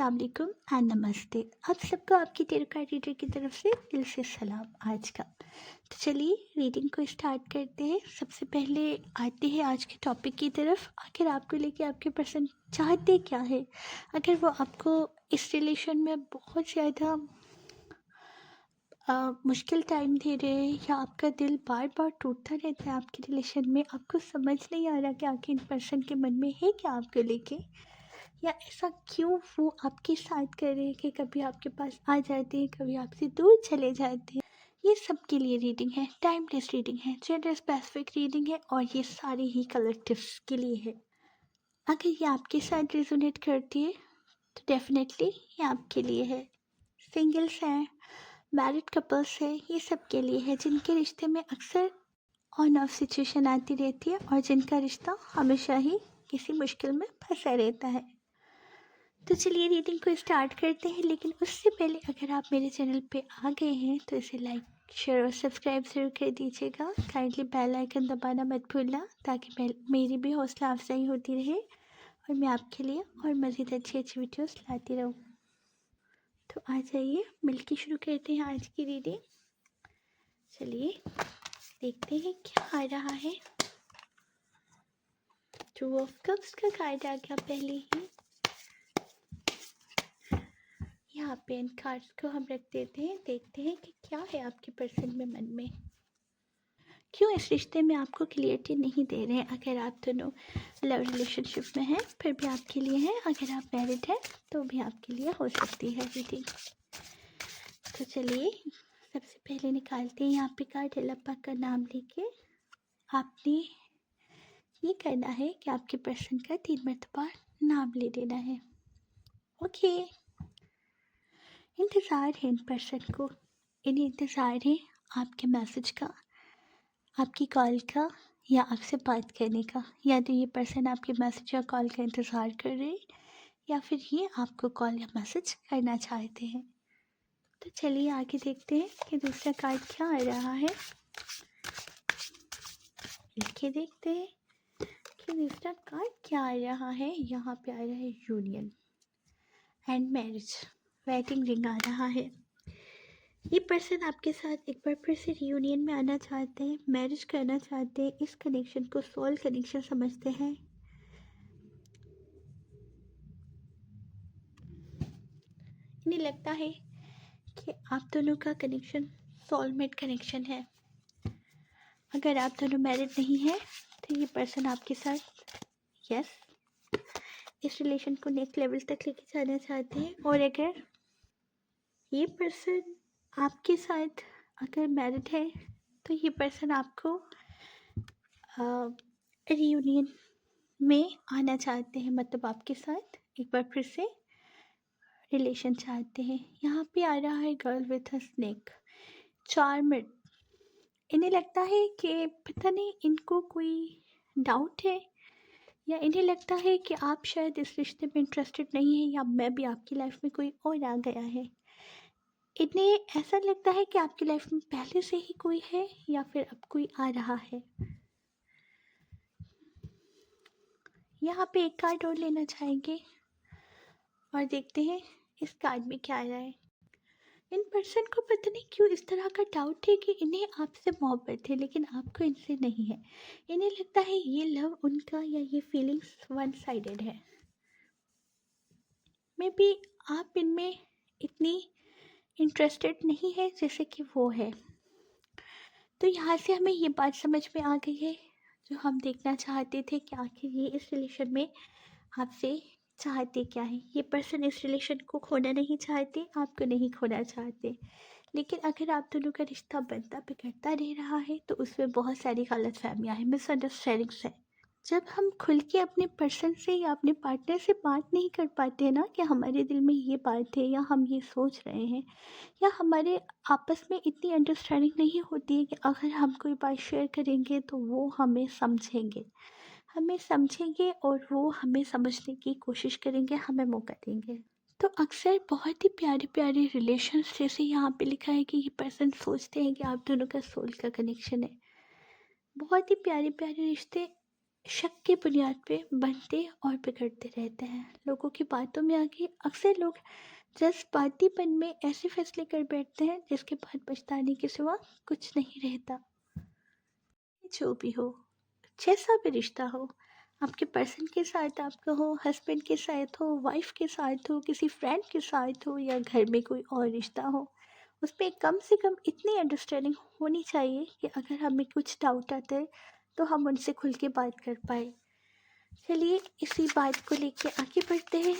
अस्सलाम वालेकुम एंड नमस्ते। आप सबको आपकी टेरका रीडर की तरफ से दिल से सलाम आज का। तो चलिए रीडिंग को स्टार्ट करते हैं। सबसे पहले आते हैं आज के टॉपिक की तरफ। आखिर आपको लेके आपके पर्सन चाहते क्या है? अगर वो आपको इस रिलेशन में बहुत ज़्यादा मुश्किल टाइम दे रहे हैं या आपका दिल बार बार टूटता रहता है आपके रिलेशन में, आपको समझ नहीं आ रहा कि आखिर इन पर्सन के मन में है क्या आपको लेके, या ऐसा क्यों वो आपके साथ कर रहे हैं कि कभी आपके पास आ जाते हैं, कभी आपसे दूर चले जाते हैं। ये सब के लिए रीडिंग है, टाइमलेस रीडिंग है, जेंडर स्पेसिफिक रीडिंग है और ये सारे ही कलेक्टिव्स के लिए है। अगर ये आपके साथ रेजोनेट करती है तो डेफिनेटली ये आपके लिए है। सिंगल्स हैं, मैरिड कपल्स है, ये सब के लिए है जिनके रिश्ते में अक्सर ऑन ऑफ सिचुएशन आती रहती है और जिनका रिश्ता हमेशा ही किसी मुश्किल में फंसा रहता है। तो चलिए रीडिंग को स्टार्ट करते हैं, लेकिन उससे पहले अगर आप मेरे चैनल पे आ गए हैं तो इसे लाइक शेयर और सब्सक्राइब ज़रूर कर दीजिएगा। काइंडली बेल आइकन दबाना मत भूलना ताकि मेरी भी हौसला अफजाई होती रहे और मैं आपके लिए और मज़ीद अच्छी अच्छी वीडियोस लाती रहूँ। तो आ जाइए मिलके शुरू करते हैं आज की रीडिंग। चलिए देखते हैं क्या आ रहा है। टू ऑफ कप्स का कार्ड आ गया पहले ही। यहाँ पे इन कार्ड्स को हम रख देते हैं, देखते हैं कि क्या है आपके पर्सन में मन में, क्यों इस रिश्ते में आपको क्लियरिटी नहीं दे रहे हैं। अगर आप दोनों लव रिलेशनशिप में हैं फिर भी आपके लिए है, अगर आप मैरिड हैं तो भी आपके लिए हो सकती है रीडिंग। तो चलिए सबसे पहले निकालते हैं यहाँ पे कार्ड। अल्लाह का नाम लेके आपने ये करना है कि आपके पर्सन का 3 मरतबा नाम ले देना है। ओके, इंतज़ार है इन पर्सन को, इन्हें इंतज़ार है आपके मैसेज का, आपकी कॉल का या आपसे बात करने का। या तो ये पर्सन आपके मैसेज या कॉल का इंतज़ार कर रहे हैं या फिर ये आपको कॉल या मैसेज करना चाहते हैं। तो चलिए आगे देखते हैं कि दूसरा कार्ड क्या आ रहा है। लिखे देखते हैं कि दूसरा कार्ड क्या आ रहा है। यहाँ पे आ रहा है union and marriage, wedding ring आ रहा है। ये पर्सन आपके साथ एक बार फिर से रियूनियन में आना चाहते हैं, मैरिज करना चाहते हैं, इस कनेक्शन को सोल कनेक्शन समझते हैं। इन्हें लगता है कि आप दोनों का कनेक्शन सोलमेट कनेक्शन है। अगर आप दोनों मैरिड नहीं हैं तो ये पर्सन आपके साथ यस इस रिलेशन को नेक्स्ट लेवल तक लेके जाना चाहते हैं। और अगर ये पर्सन आपके साथ अगर मैरिड है तो ये पर्सन आपको रियूनियन में आना चाहते हैं, मतलब आपके साथ एक बार फिर से रिलेशन चाहते हैं। यहाँ पे आ रहा है गर्ल विथ अ स्नेक, चार्मड। इन्हें लगता है कि पता नहीं इनको कोई डाउट है या इन्हें लगता है कि आप शायद इस रिश्ते में इंटरेस्टेड नहीं है या मैं भी आपकी लाइफ में कोई और आ गया है। इन्हें ऐसा लगता है कि आपकी लाइफ में पहले से ही कोई है या फिर अब कोई आ रहा है। यहाँ पे एक कार्ड और लेना चाहेंगे और देखते हैं इस कार्ड में क्या आ रहा है। इन पर्सन को पता नहीं क्यों इस तरह का डाउट है कि इन्हें आपसे मोहब्बत है लेकिन आपको इनसे नहीं है। इन्हें लगता है ये लव उनका या ये फीलिंग्स वन साइडेड है। मे बी आप इनमें इतनी इंटरेस्टेड नहीं है जैसे कि वो है। तो यहाँ से हमें ये बात समझ में आ गई है जो हम देखना चाहते थे कि आखिर ये इस रिलेशन में आपसे चाहते क्या है। ये पर्सन इस रिलेशन को खोना नहीं चाहते, आपको नहीं खोना चाहते, लेकिन अगर आप दोनों का रिश्ता बनता बिगड़ता रह रहा है तो उसमें बहुत सारी गलतफहमियाँ हैं, मिसअंडरस्टैंडिंग्स हैं। जब हम खुल के अपने पर्सन से या अपने पार्टनर से बात नहीं कर पाते हैं ना कि हमारे दिल में ये बात है या हम ये सोच रहे हैं, या हमारे आपस में इतनी अंडरस्टैंडिंग नहीं होती है कि अगर हम कोई बात शेयर करेंगे तो वो हमें समझेंगे और वो हमें समझने की कोशिश करेंगे, हमें मौका देंगे। तो अक्सर बहुत ही प्यारे प्यारे रिलेशंस, जैसे यहाँ पे लिखा है कि ये पर्सन सोचते हैं कि आप दोनों का सोल का कनेक्शन है। बहुत ही प्यारे प्यारे रिश्ते शक के बुनियाद पे बनते और बिगड़ते रहते हैं। लोगों की बातों में आके अक्सर लोग जज्बातीपन में ऐसे फैसले कर बैठते हैं जिसके बाद पछताने के सिवा कुछ नहीं रहता। जो भी हो, जैसा भी रिश्ता हो, आपके पर्सन के साथ आपका हो, हस्बैंड के साथ हो, वाइफ के साथ हो, किसी फ्रेंड के साथ हो या घर में कोई और रिश्ता हो, उसमें कम से कम इतनी अंडरस्टैंडिंग होनी चाहिए कि अगर हमें कुछ डाउट आता है तो हम उनसे खुल के बात कर पाए। चलिए इसी बात को लेके आगे बढ़ते हैं,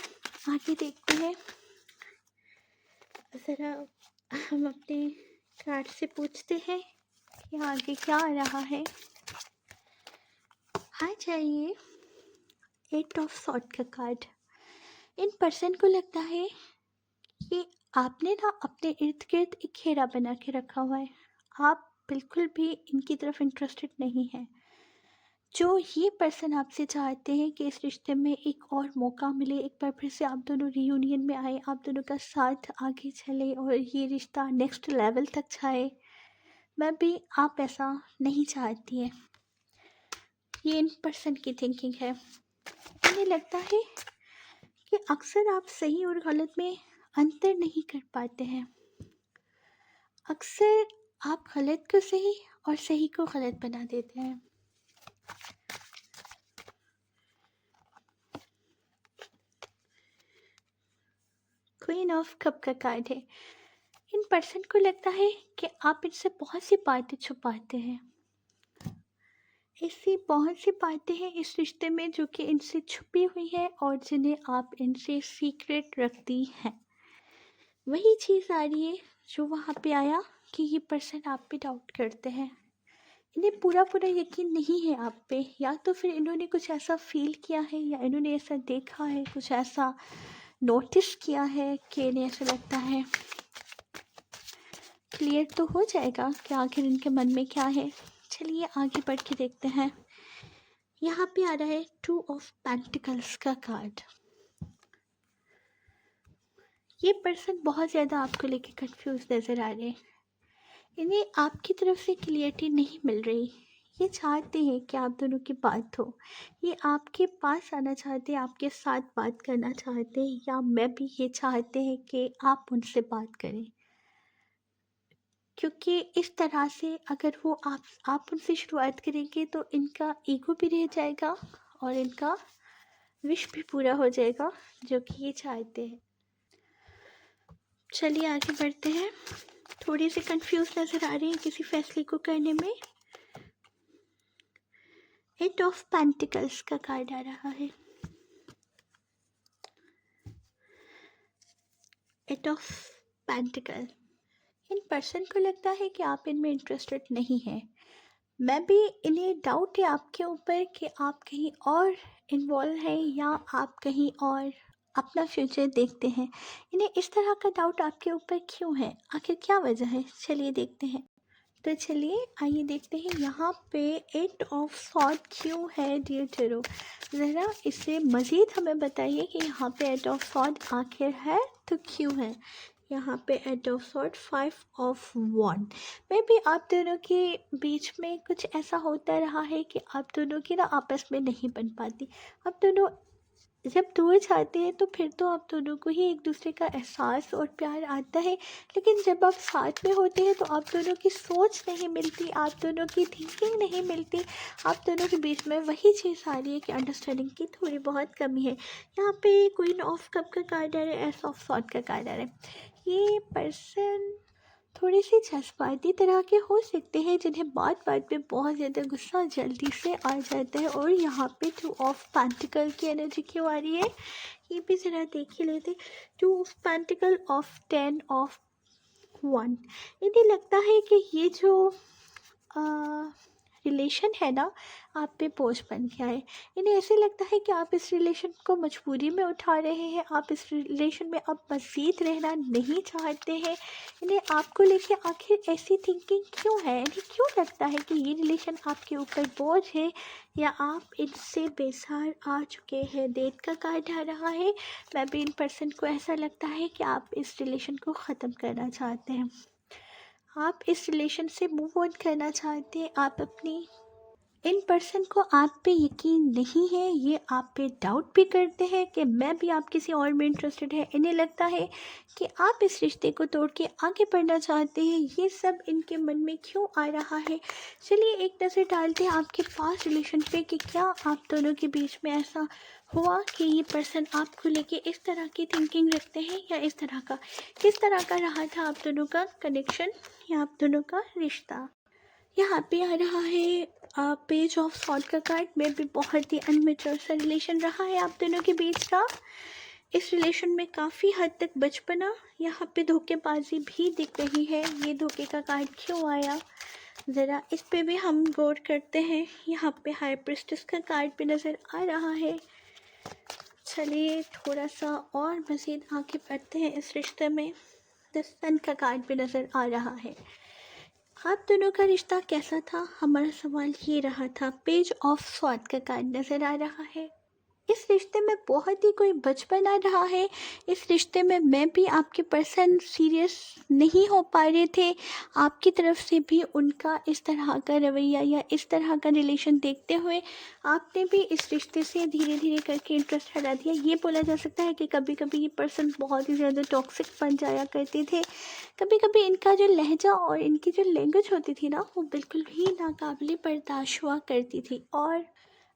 आगे देखते हैं। ज़रा हम अपने कार्ड से पूछते हैं कि आगे क्या आ रहा है। आ जाइए, 8 ऑफ सॉर्ड का कार्ड। इन पर्सन को लगता है कि आपने ना अपने इर्द गिर्द एक घेरा बना के रखा हुआ है। आप बिल्कुल भी इनकी तरफ इंटरेस्टेड नहीं हैं। जो ये पर्सन आपसे चाहते हैं कि इस रिश्ते में एक और मौका मिले, एक बार फिर से आप दोनों रियूनियन में आए, आप दोनों का साथ आगे चले और ये रिश्ता नेक्स्ट लेवल तक जाए। मैं भी आप ऐसा नहीं चाहती हैं। ये इन पर्सन की थिंकिंग है। मुझे लगता है कि अक्सर आप सही और गलत में अंतर नहीं कर पाते हैं। अक्सर आप गलत को सही और सही को गलत बना देते हैं। क्वीन ऑफ कप का कार्ड है। इन पर्सन को लगता है कि आप इनसे बहुत सी बातें छुपाते हैं। ऐसी बहुत सी बातें हैं इस रिश्ते में जो कि इनसे छुपी हुई है और जिन्हें आप इनसे सीक्रेट रखती हैं। वही चीज़ आ रही है जो वहाँ पे आया कि ये पर्सन आप पे डाउट करते हैं। इन्हें पूरा पूरा यकीन नहीं है आप पे, या तो फिर इन्होंने कुछ ऐसा फील किया है या इन्होंने ऐसा देखा है, कुछ ऐसा नोटिस किया है कि इन्हें ऐसा लगता है। क्लियर तो हो जाएगा कि आखिर इनके मन में क्या है। चलिए आगे बढ़ के देखते हैं। यहाँ पे आ रहा है 2 ऑफ पेंटिकल्स का कार्ड। ये पर्सन बहुत ज़्यादा आपको लेके कंफ्यूज नज़र आ रहे हैं। इन्हें आपकी तरफ से क्लियरिटी नहीं मिल रही। ये चाहते हैं कि आप दोनों की बात हो, ये आपके पास आना चाहते हैं, आपके साथ बात करना चाहते हैं, या मैं भी ये चाहते हैं कि आप उनसे बात करें। क्योंकि इस तरह से अगर वो आप उनसे शुरुआत करेंगे तो इनका ईगो भी रह जाएगा और इनका विश भी पूरा हो जाएगा जो कि ये चाहते हैं। चलिए आगे बढ़ते हैं। थोड़ी सी कंफ्यूज नज़र आ रही है किसी फैसले को करने में। 8 ऑफ पेंटिकल्स का कार्ड आ रहा है। 8 ऑफ पेंटिकल। इन पर्सन को लगता है कि आप इनमें इंटरेस्टेड नहीं हैं। मैं भी इन्हें डाउट है आपके ऊपर कि आप कहीं और इन्वॉल्व हैं या आप कहीं और अपना फ्यूचर देखते हैं। इन्हें इस तरह का डाउट आपके ऊपर क्यों है, आखिर क्या वजह है, चलिए देखते हैं। तो चलिए आइए देखते हैं यहाँ पे 8 ऑफ सॉर्ड क्यों है डियर टेरो। ज़रा इसे मज़ीद हमें बताइए कि यहाँ पे 8 ऑफ सॉर्ड आखिर है तो क्यों है। यहाँ पे 8 ऑफ सॉर्ड 5 ऑफ वॉन्ड। मे भी आप दोनों के बीच में कुछ ऐसा होता रहा है कि आप दोनों की ना आपस में नहीं बन पाती। आप दोनों जब दूर जाते हैं तो फिर तो आप दोनों को ही एक दूसरे का एहसास और प्यार आता है, लेकिन जब आप साथ में होते हैं तो आप दोनों की सोच नहीं मिलती, आप दोनों की थिंकिंग नहीं मिलती। आप दोनों के बीच में वही चीज़ आ रही है कि अंडरस्टैंडिंग की थोड़ी बहुत कमी है। यहाँ पे क्वीन ऑफ कप का कार्ड आ रहा है, एस ऑफ सॉर्ड का कार्ड आ रहा है। ये पर्सन थोड़ी सी जज्बाती तरह के हो सकते हैं जिन्हें बात बात में बहुत ज़्यादा गुस्सा जल्दी से आ जाता है। और यहाँ पे 2 ऑफ पेंटिकल की एनर्जी क्यों आ रही है ये भी ज़रा देख ही लेते। 2 ऑफ पेंटिकल ऑफ 10 ऑफ 1। इन्हें लगता है कि ये जो रिलेशन है ना आप पे बोझ बन गया है। इन्हें ऐसे लगता है कि आप इस रिलेशन को मजबूरी में उठा रहे हैं, आप इस रिलेशन में अब मज़ीद रहना नहीं चाहते हैं। इन्हें आपको लेके आखिर ऐसी थिंकिंग क्यों है, इन्हें क्यों लगता है कि ये रिलेशन आपके ऊपर बोझ है या आप इनसे बेसहार आ चुके हैं। डेथ का कार्ड आ रहा है। मैं भी इन पर्सन को ऐसा लगता है कि आप इस रिलेशन को ख़त्म करना चाहते हैं, आप इस रिलेशन से मूव ऑन करना चाहते हैं, आप अपनी इन पर्सन को आप पे यकीन नहीं है, ये आप पे डाउट भी करते हैं कि मैं भी आप किसी और में इंटरेस्टेड है। इन्हें लगता है कि आप इस रिश्ते को तोड़ के आगे बढ़ना चाहते हैं। ये सब इनके मन में क्यों आ रहा है? चलिए एक नज़र डालते हैं आपके पास रिलेशन पे कि क्या आप दोनों के बीच में ऐसा हुआ कि ये पर्सन आपको लेके इस तरह की थिंकिंग रखते हैं, या इस तरह का किस तरह का रहा था आप दोनों का कनेक्शन या आप दोनों का रिश्ता। यहाँ पे आ रहा है पेज ऑफ सॉर्ट का कार्ड में भी बहुत ही अनमेच्योर सा रिलेशन रहा है आप दोनों के बीच का। इस रिलेशन में काफ़ी हद तक बचपना, यहाँ पे धोखेबाजी भी दिख रही है। ये धोखे का कार्ड क्यों आया, ज़रा इस पे भी हम गौर करते हैं। यहाँ पे हाई प्रिस्टेस का कार्ड भी नज़र आ रहा है। चलिए थोड़ा सा और मज़ीद आगे बढ़ते हैं इस रिश्ते में। द सन का कार्ड भी नज़र आ रहा है। आप दोनों का रिश्ता कैसा था, हमारा सवाल ये रहा था। पेज ऑफ स्वॉर्ड का कार्ड नज़र आ रहा है। इस रिश्ते में बहुत ही कोई बचपना रहा है। इस रिश्ते में मैं भी आपके पर्सन सीरियस नहीं हो पा रहे थे। आपकी तरफ से भी उनका इस तरह का रवैया या इस तरह का रिलेशन देखते हुए आपने भी इस रिश्ते से धीरे धीरे करके इंटरेस्ट हटा दिया। ये बोला जा सकता है कि कभी कभी ये पर्सन बहुत ही ज़्यादा टॉक्सिक बन जाया करते थे। कभी कभी इनका जो लहजा और इनकी जो लैंग्वेज होती थी ना, वो बिल्कुल भी नाकाबिले बर्दाश्त हुआ करती थी। और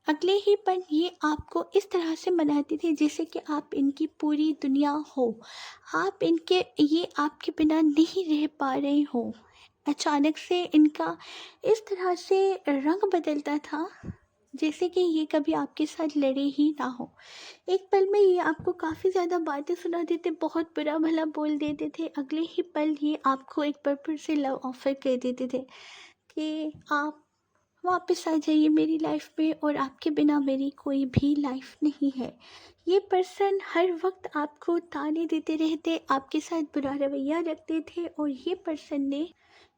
अगले ही पल ये आपको इस तरह से मनाती थी जैसे कि आप इनकी पूरी दुनिया हो। आप इनके, ये आपके बिना नहीं रह पा रहे हो। अचानक से इनका इस तरह से रंग बदलता था जैसे कि ये कभी आपके साथ लड़े ही ना हो। एक पल में ये आपको काफ़ी ज़्यादा बातें सुना देते, बहुत बुरा भला बोल देते थे। अगले ही पल ये आपको एक बार फिर से लव ऑफर कर देते थे कि आप वापस आ जाइए मेरी लाइफ में, और आपके बिना मेरी कोई भी लाइफ नहीं है। ये पर्सन हर वक्त आपको ताने देते रहते, आपके साथ बुरा रवैया रखते थे, और ये पर्सन ने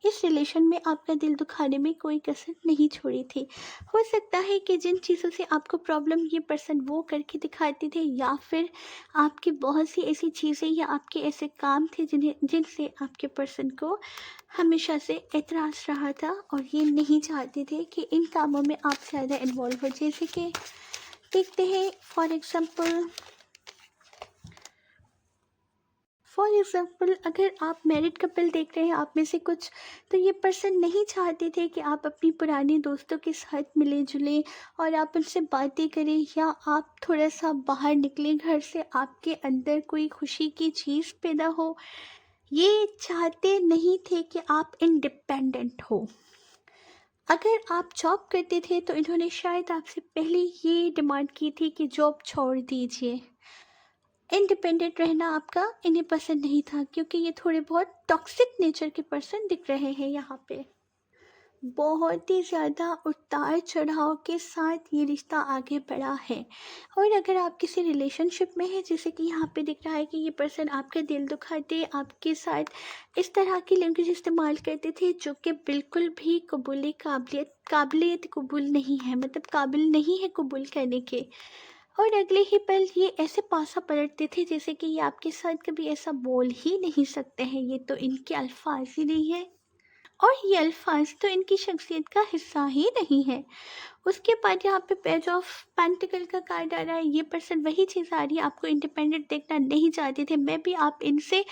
इस रिलेशन में आपका दिल दुखाने में कोई कसर नहीं छोड़ी थी। हो सकता है कि जिन चीज़ों से आपको प्रॉब्लम ये पर्सन वो करके दिखाते थे, या फिर आपकी बहुत सी ऐसी चीज़ें या आपके ऐसे काम थे जिनसे आपके पर्सन को हमेशा से एतराज़ रहा था, और ये नहीं चाहते थे कि इन कामों में आप ज़्यादा इन्वॉल्व हो। जैसे कि देखते हैं फॉर एग्ज़ाम्पल अगर आप मैरिड कपल देख रहे हैं आप में से कुछ, तो ये पर्सन नहीं चाहते थे कि आप अपनी पुराने दोस्तों के साथ मिले जुले और आप उनसे बातें करें, या आप थोड़ा सा बाहर निकलें घर से, आपके अंदर कोई खुशी की चीज़ पैदा हो। ये चाहते नहीं थे कि आप इंडिपेंडेंट हो। अगर आप जॉब करते थे तो इन्होंने शायद आपसे पहले ये डिमांड की थी कि जॉब छोड़ दीजिए। इंडिपेंडेंट रहना आपका इन्हें पसंद नहीं था, क्योंकि ये थोड़े बहुत टॉक्सिक नेचर के पर्सन दिख रहे हैं यहाँ पे। बहुत ही ज़्यादा उतार चढ़ाव के साथ ये रिश्ता आगे बढ़ा है। और अगर आप किसी रिलेशनशिप में हैं, जैसे कि यहाँ पे दिख रहा है कि ये पर्सन आपका दिल दुखाते, आपके साथ इस तरह की लैंग्वेज इस्तेमाल करते थे जो कि बिल्कुल भी काबिलियत कबूल नहीं है, मतलब काबिल नहीं है कबूल करने के। और अगले ही पल ये ऐसे पासा पलटते थे जैसे कि ये आपके साथ कभी ऐसा बोल ही नहीं सकते हैं, ये तो इनके अल्फाज ही नहीं है, और ये अल्फाज तो इनकी शख्सियत का हिस्सा ही नहीं है। उसके बाद यहाँ पे पेज ऑफ पेंटिकल का कार्ड आ रहा है। ये पर्सन वही चीज़ आ रही है, आपको इंडिपेंडेंट देखना नहीं चाहते थे, मैं भी आप इनसे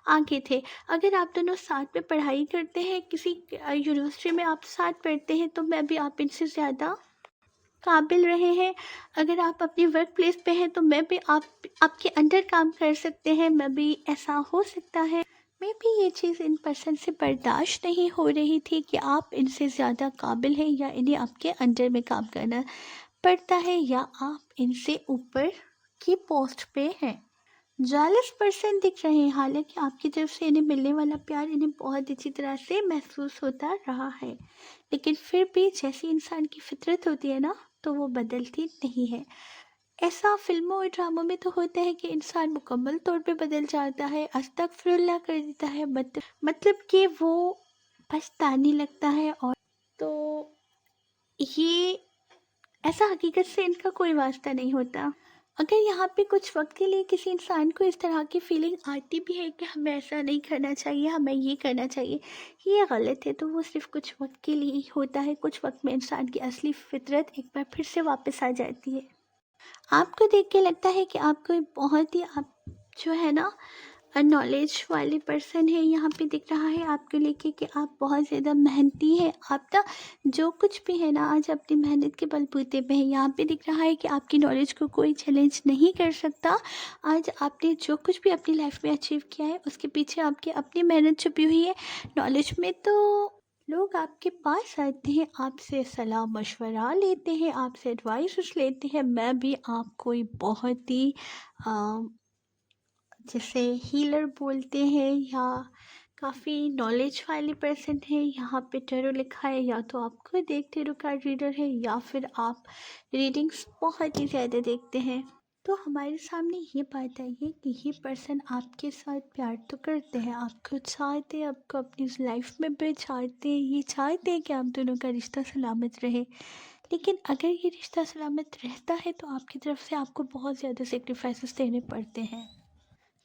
आगे थे। अगर आप दोनों साथ में पढ़ाई करते हैं, किसी यूनिवर्सिटी में आप साथ पढ़ते हैं, तो मैं भी आप इनसे ज़्यादा काबिल रहे हैं। अगर आप अपनी वर्क प्लेस पे हैं तो मैं भी आपके अंडर काम कर सकते हैं, मैं भी ऐसा हो सकता है। मैं भी ये चीज़ इन पर्सन से बर्दाश्त नहीं हो रही थी कि आप इनसे ज़्यादा काबिल हैं, या इन्हें आपके अंडर में काम करना पड़ता है, या आप इनसे ऊपर की पोस्ट पे हैं। जालस पर्सन दिख रहे हैं, हालांकि आपकी तरफ से इन्हें मिलने वाला प्यार इन्हें बहुत अच्छी तरह से महसूस होता रहा है, लेकिन फिर भी जैसी इंसान की फितरत होती है ना, तो वो बदलती नहीं है। ऐसा फिल्मों और ड्रामों में तो होता है कि इंसान मुकम्मल तौर पे बदल जाता है, अस्तगफिरुल्लाह कर देता है, मतलब कि वो पछताने लगता है। और तो ये ऐसा हकीकत से इनका कोई वास्ता नहीं होता। अगर यहाँ पे कुछ वक्त के लिए किसी इंसान को इस तरह की फीलिंग आती भी है कि हमें ऐसा नहीं करना चाहिए, हमें ये करना चाहिए, ये गलत है, तो वो सिर्फ कुछ वक्त के लिए ही होता है। कुछ वक्त में इंसान की असली फितरत एक बार फिर से वापस आ जाती है। आपको देख के लगता है कि आप कोई बहुत ही आप जो है ना नॉलेज वाले पर्सन है। यहाँ पे दिख रहा है आपको लेके कि आप बहुत ज़्यादा मेहनती हैं। आप ना जो कुछ भी है ना आज अपनी मेहनत के बलबूते पे है। यहाँ पे दिख रहा है कि आपकी नॉलेज को कोई चैलेंज नहीं कर सकता। आज आपने जो कुछ भी अपनी लाइफ में अचीव किया है उसके पीछे आपकी अपनी मेहनत छुपी हुई है। नॉलेज में तो लोग आपके पास आते हैं, आपसे सलाह मशवरा लेते हैं, आपसे एडवाइस लेते हैं। मैं भी आपको बहुत ही जैसे हीलर बोलते हैं या काफ़ी नॉलेज वाले पर्सन है। यहाँ पे टैरो लिखा है, या तो आप खुद एक टैरो कार्ड रीडर है या फिर आप रीडिंग्स बहुत ही ज़्यादा देखते हैं। तो हमारे सामने ये बात आई है कि ये पर्सन आपके साथ प्यार तो करते हैं, आपको चाहते हैं, आपको अपनी लाइफ में बिठाते हैं, ये चाहते हैं कि आप दोनों का रिश्ता सलामत रहे। लेकिन अगर ये रिश्ता सलामत रहता है तो आपकी तरफ से आपको बहुत ज़्यादा सेक्रीफाइसेस देने पड़ते हैं।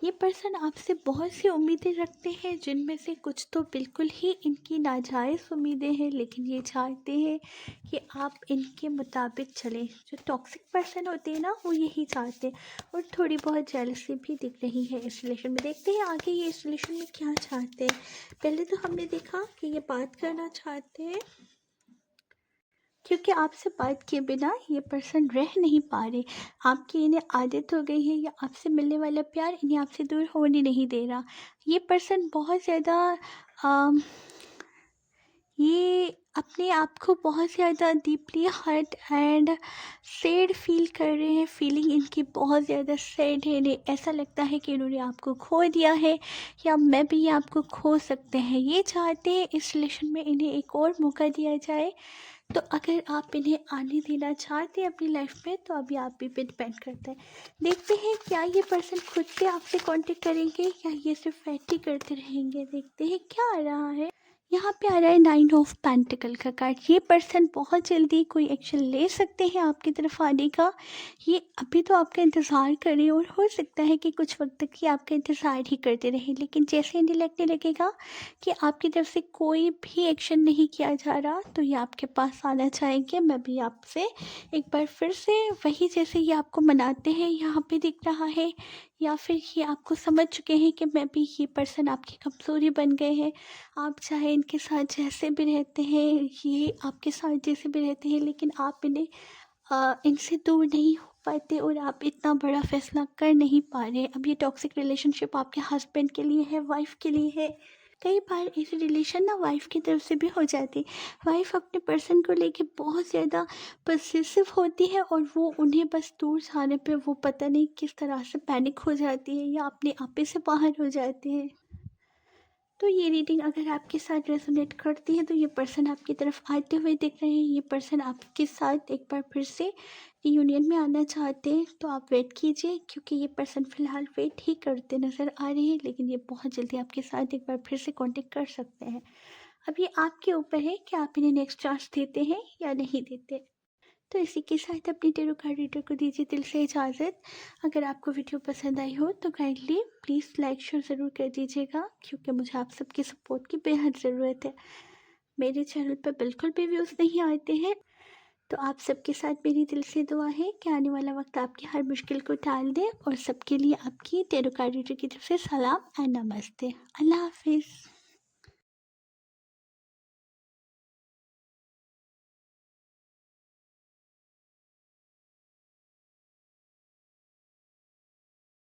ये पर्सन आपसे बहुत सी उम्मीदें रखते हैं, जिनमें से कुछ तो बिल्कुल ही इनकी नाजायज़ उम्मीदें हैं, लेकिन ये चाहते हैं कि आप इनके मुताबिक चलें। जो टॉक्सिक पर्सन होते हैं ना, वो यही चाहते हैं। और थोड़ी बहुत जेलसी भी दिख रही है इस रिलेशन में। देखते हैं आगे ये इस रिलेशन में क्या चाहते हैं। पहले तो हमने देखा कि ये बात करना चाहते हैं, क्योंकि आपसे बात किए बिना ये पर्सन रह नहीं पा रहे। आपकी इन्हें आदत हो गई है, या आपसे मिलने वाला प्यार इन्हें आपसे दूर होने नहीं दे रहा। ये पर्सन बहुत ज़्यादा अम, ये अपने आप को बहुत ज़्यादा deeply hurt and sad feel कर रहे हैं। फीलिंग इनकी बहुत ज़्यादा सैड है। इन्हें ऐसा लगता है कि इन्होंने आपको खो दिया है, या मैं भी ये आपको खो सकते हैं। ये चाहते हैं इस रिलेशन में इन्हें एक और मौका दिया जाए। तो अगर आप इन्हें आने देना चाहते हैं अपनी लाइफ में, तो अभी आप भी पे डिपेंड करता है। देखते हैं क्या ये पर्सन खुद से आपसे कांटेक्ट करेंगे या ये सिर्फ वेट ही करते रहेंगे। देखते हैं क्या आ रहा है। यहाँ पे आ रहा है 9 ऑफ पेंटिकल का कार्ड। ये पर्सन बहुत जल्दी कोई एक्शन ले सकते हैं आपकी तरफ आने का। ये अभी तो आपका इंतज़ार करें, और हो सकता है कि कुछ वक्त तक ये आपका इंतज़ार ही करते रहें, लेकिन जैसे इन्हें लगने लगेगा कि आपकी तरफ से कोई भी एक्शन नहीं किया जा रहा, तो ये आपके पास आना चाहेंगे। मैं भी आपसे एक बार फिर से वही, जैसे ये आपको मनाते हैं यहाँ पे दिख रहा है, या फिर ये आपको समझ चुके हैं कि मैं भी ये पर्सन आपकी कमज़ोरी बन गए हैं। आप चाहे इनके साथ जैसे भी रहते हैं, ये आपके साथ जैसे भी रहते हैं, लेकिन आप इन्हें इनसे दूर नहीं हो पाते, और आप इतना बड़ा फैसला कर नहीं पा रहे। अब ये टॉक्सिक रिलेशनशिप आपके हस्बैंड के लिए है, वाइफ के लिए है। कई बार ऐसी रिलेशन ना वाइफ की तरफ से भी हो जाती। वाइफ अपने पर्सन को लेके बहुत ज़्यादा पसेसिव होती है, और वो उन्हें बस दूर जाने पे वो पता नहीं किस तरह से पैनिक हो जाती है, या अपने आपे से बाहर हो जाती है। तो ये रीडिंग अगर आपके साथ रेजोनेट करती है, तो ये पर्सन आपकी तरफ आते हुए दिख रहे हैं। ये पर्सन आपके साथ एक बार फिर से यूनियन में आना चाहते हैं, तो आप वेट कीजिए, क्योंकि ये पर्सन फ़िलहाल वेट ही करते नज़र आ रहे हैं, लेकिन ये बहुत जल्दी आपके साथ एक बार फिर से कांटेक्ट कर सकते हैं। अब ये आपके ऊपर है कि आप इन्हें नेक्स्ट चांस देते हैं या नहीं देते। तो इसी के साथ अपनी टेरो कार्ड रीडर को दीजिए दिल से इजाज़त। अगर आपको वीडियो पसंद आई हो तो काइंडली प्लीज़ लाइक शेयर ज़रूर कर दीजिएगा, क्योंकि मुझे आप सबकी सपोर्ट की बेहद ज़रूरत है। मेरे चैनल पर बिल्कुल भी व्यूज़ नहीं आते हैं। तो आप सबके साथ मेरी दिल से दुआ है कि आने वाला वक्त आपकी हर मुश्किल को टाल दे, और सबके लिए आपकी टेरो कार्ड रीडर की तरफ से सलाम एंड नमस्ते। अल्लाह हाफिज़।